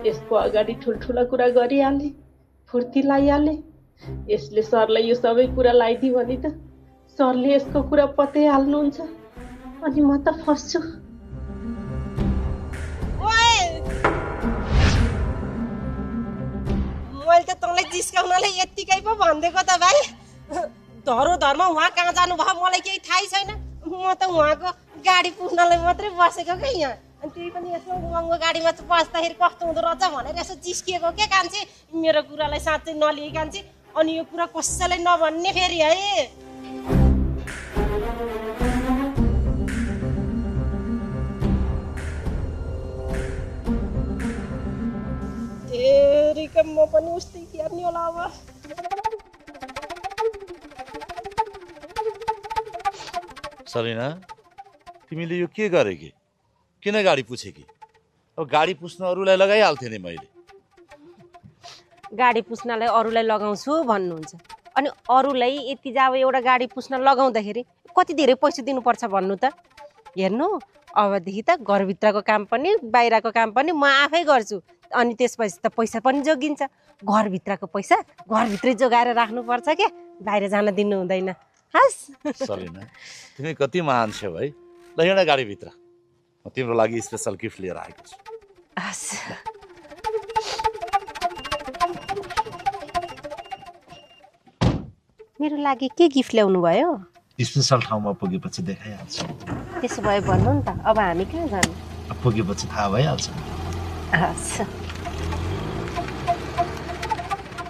यसको अगाडि ठुल्ठुला कुरा गरिहाले, फुर्ती लाइहाले। यसले सरलाई यो सबै कुरा लाइदियो भने त सरले यसको कुरा पत्तै हाल्नुहुन्छ अनि म त फस्छु। मैले त तँलाई जिस्काउनलाई यत्तिकै पो भनिदिएको त भाइ। धरो धर्म उहाँ कहाँ जानुभयो मलाई केही थाहै छैन। म त उहाँको गाडी पुग्नलाई मात्रै बसेको क्या यहाँ। अनि त्यही पनि यसो महँगो गाडीमा बस्दाखेरि कस्तो हुँदो रहेछ भनेर यसो जिस्किएको क्या कान्छी। मेरो कुरालाई साँच्चै नलिए कान्छी। अनि यो कुरा कसैलाई नभन्ने फेरि है। तेरिका म पनि उस्तै हेर्ने होला अब। सलिना, तिमीले यो के गरे कि? किन गाडी पुछे कि? अब गाडी पुछ्न अरूलाई लगाइहाल्थे नि मैले। गाडी पुस्नलाई अरूलाई लगाउँछु भन्नुहुन्छ अनि अरूलाई यति जा अब एउटा गाडी पुस्न लगाउँदाखेरि कति धेरै पैसा दिनुपर्छ भन्नु त। हेर्नु अबदेखि त घरभित्रको काम पनि बाहिरको काम पनि म आफै गर्छु। अनि त्यसपछि त पैसा पनि जोगिन्छ। घरभित्रको पैसा घरभित्रै जोगाएर राख्नुपर्छ क्या, बाहिर जान दिनु हुँदैन। हस् सलिना, तिमी कति महान छौ है। ल हिँड गाडीभित्र, म तिम्रो लागि स्पेसल गिफ्ट लिएर आएको छु। हस् मेरो लागि के गिफ्ट ल्याउनु भयो? स्पेसल ठाउँमा पुगेपछि देखाइहाल्छु। त्यसो भए भन्नु नि त, अब हामी कहाँ जानु? पुगेपछि थाहा भइहाल्छ। हस्